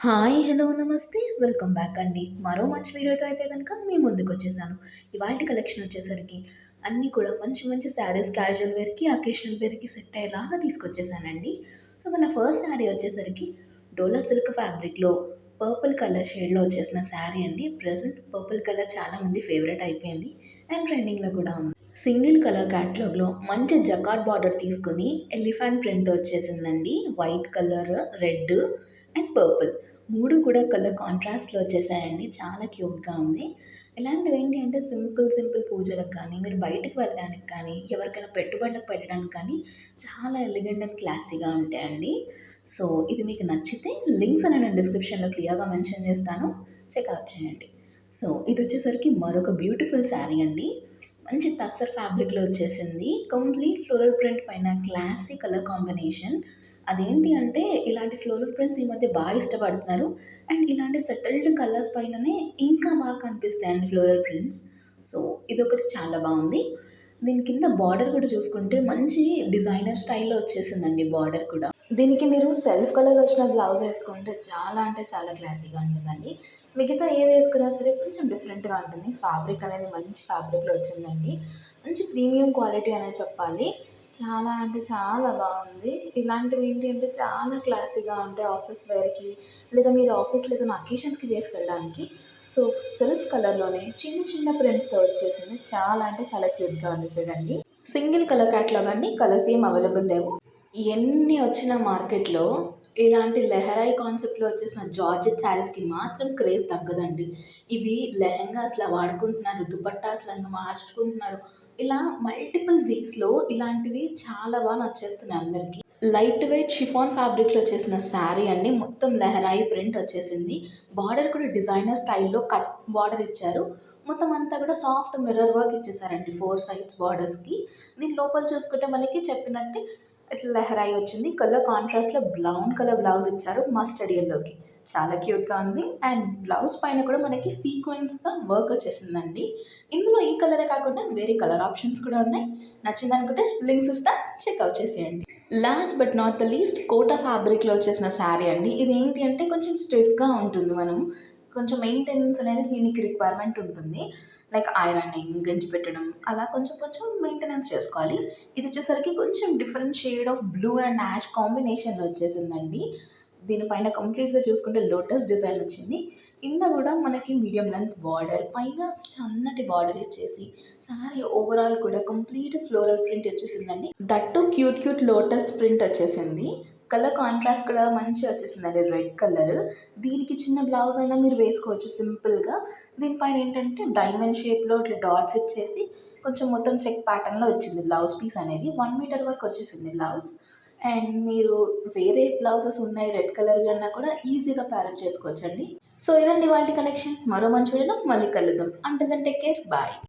Hi! Hello! నమస్తే. Welcome back అండి. మరో మంచి వీడియోతో అయితే గనుక మీ ముందుకొచ్చేసాను. ఇవాల్టి కలెక్షన్ వచ్చేసరికి అన్నీ కూడా మంచి మంచి శారీస్ క్యాజువల్ వేర్‌కి, అకేషనల్ వేర్‌కి సెట్ అయ్యేలాగా తీసుకొచ్చేసానండి. సో, మన ఫస్ట్ శారీ వచ్చేసరికి డోలా సిల్క్ ఫ్యాబ్రిక్‌లో పర్పుల్ కలర్ షేడ్‌లో వచ్చేసిన శారీ అండి. ప్రెజెంట్ పర్పుల్ కలర్ చాలామంది ఫేవరెట్ అయిపోయింది అండ్ ట్రెండింగ్‌లో కూడా ఉంది. సింగిల్ కలర్ క్యాటలాగ్‌లో మంచి జకార్డ్ బార్డర్ తీసుకొని ఎలిఫెంట్ ప్రింట్ వచ్చేసిందండి. White colour, red and purple 3 కూడా కలర్ కాంట్రాస్ట్‌లో వచ్చేసాయండి. చాలా క్యూట్‌గా ఉంది. ఇలాంటివేంటి అంటే సింపుల్ సింపుల్ పూజలకు కానీ, మీరు బయటకి వెళ్ళడానికి కానీ, ఎవరికైనా పెట్టుబడులకు పెట్టడానికి కానీ చాలా ఎలిగెంట్ అండ్ క్లాసీగా ఉంటాయండి. సో, ఇది మీకు నచ్చితే లింక్స్ అనేవి నేను డిస్క్రిప్షన్‌లో క్లియర్‌గా మెన్షన్ చేస్తాను. చెక్‌ఔట్ చేయండి. సో, ఇదొచ్చేసరికి మరొక బ్యూటిఫుల్ శారీ అండి. మంచి టస్సర్ ఫ్యాబ్రిక్‌లో వచ్చేసింది. కంప్లీట్ ఫ్లోరల్ ప్రింట్ పైన క్లాసీ కలర్ కాంబినేషన్. అదేంటి అంటే ఇలాంటి ఫ్లోరల్ ప్రింట్స్ ఈ మధ్య బాగా ఇష్టపడుతున్నారు. అండ్ ఇలాంటి సెటిల్డ్ కలర్స్ పైననే ఇంకా బాగా కనిపిస్తాయండి ఫ్లోరల్ ప్రింట్స్. సో, ఇదొకటి చాలా బావుంది. దీని కింద బార్డర్ కూడా చూసుకుంటే మంచి డిజైనర్ స్టైల్‌లో వచ్చేసిందండి బార్డర్ కూడా. దీనికి మీరు సెల్ఫ్ కలర్ వచ్చిన బ్లౌజ్ ఏసుకుంటే చాలా అంటే చాలా క్లాసీగా ఉంటుందండి. మిగతా ఏవేసుకున్నా సరే కొంచెం డిఫరెంట్‌గా ఉంటుంది. ఫ్యాబ్రిక్ అనేది మంచి ఫ్యాబ్రిక్‌లో వచ్చిందండి. మంచి ప్రీమియం క్వాలిటీ అనే చెప్పాలి. చాలా అంటే చాలా బావుంది. ఇలాంటివి ఏంటి అంటే చాలా క్లాసీగా ఉంటాయి ఆఫీస్ వేర్‌కి లేదా మీరు ఆఫీస్‌లో ఏదైనా అకేషన్స్‌కి వేసుకెళ్ళడానికి. సో, సెల్ఫ్ కలర్‌లోనే చిన్న చిన్న ప్రింట్స్‌తో వచ్చేసింది. చాలా అంటే చాలా క్యూట్‌గా ఉంది చూడండి. సింగిల్ కలర్ క్యాటలాగ్ అండి. కలర్స్ ఏం అవైలబుల్ లేవు. ఎన్ని వచ్చినా మార్కెట్‌లో ఇలాంటి లెహరాయి కాన్సెప్ట్‌లో వచ్చేసిన జార్జెట్ శారీస్‌కి మాత్రం క్రేజ్ తగ్గదండి. ఇవి లెహెంగాస్‌లా వాడుకుంటున్నారు, దుపట్టాస్‌లాగా మార్చుకుంటున్నారు. ఇలా మల్టిపుల్ వేస్‌లో ఇలాంటివి చాలా బాగా నచ్చేస్తున్నాయి అందరికి. లైట్ వెయిట్ షిఫాన్ ఫ్యాబ్రిక్‌లో చేసిన శారీ అండి. మొత్తం లెహరాయి ప్రింట్ వచ్చేసింది. బార్డర్ కూడా డిజైనర్ స్టైల్‌లో కట్ బార్డర్ ఇచ్చారు. మొత్తం అంతా కూడా సాఫ్ట్ మిర్రర్ వర్క్ ఇచ్చేసారండి 4 సైడ్స్ బార్డర్స్‌కి. దీని లోపల చూసుకుంటే మనకి చెప్పినట్టే ఇట్లా లెహరాయి వచ్చింది. కలర్ కాంట్రాస్ట్‌లో బ్రౌన్ కలర్ బ్లౌజ్ ఇచ్చారు మస్టర్డ్ యెల్లోకి. చాలా క్యూట్‌గా ఉంది. అండ్ బ్లౌజ్ పైన కూడా మనకి సీక్వెన్స్‌గా వర్క్ వచ్చేసిందండి. ఇందులో ఈ కలరే కాకుండా వేరే కలర్ ఆప్షన్స్ కూడా ఉన్నాయి. నచ్చిందనుకుంటే లింక్స్ ఇస్తా చెక్‌ఔట్ చేసేయండి. Last but not the least Kota ఫ్యాబ్రిక్‌లో వచ్చేసిన శారీ అండి. ఇదేంటి అంటే కొంచెం స్టిఫ్‌గా ఉంటుంది. కొంచెం మెయింటెనెన్స్ అనేది దీనికి రిక్వైర్మెంట్ ఉంటుంది. లైక్ ఐరనింగ్, గంజి పెట్టడం అలా కొంచెం కొంచెం మెయింటెనెన్స్ చేసుకోవాలి. ఇదొచ్చేసరికి కొంచెం different shade of blue and ash కాంబినేషన్‌లో వచ్చేసిందండి. దీనిపైన కంప్లీట్‌గా చూసుకుంటే లోటస్ డిజైన్ వచ్చింది. కింద గూడా మనకి మీడియం లెంత్ బార్డర్, పైన సన్నటి బార్డర్ ఇచ్చేసి, శారీ ఓవరాల్ కూడా కంప్లీట్ ఫ్లోరల్ ప్రింట్ వచ్చేసిందండి. That too cute cute lotus print వచ్చేసింది. కలర్ కాంట్రాస్ట్ కూడా మంచిగా వచ్చేసిందండి రెడ్ కలర్. దీనికి చిన్న బ్లౌజ్ అయినా మీరు వేసుకోవచ్చు సింపుల్‌గా. దీనిపైన ఏంటంటే డైమండ్ షేప్‌లో ఇట్లా డాట్స్ ఇచ్చేసి కొంచెం మొత్తం చెక్ ప్యాటర్న్‌లో వచ్చింది బ్లౌజ్ పీస్ అనేది. 1 మీటర్ వరకు వచ్చేసింది బ్లౌజ్. అండ్ మీరు వేరే బ్లౌజెస్ ఉన్నాయి రెడ్ కలర్‌వి అన్నా కూడా ఈజీగా ప్యారప్ చేసుకోవచ్చండి. సో, ఇదండి ఇవాల్టి కలెక్షన్. మరో మంచి వీడియోలో మళ్ళీ కలుద్దాం. Until then take care. Bye.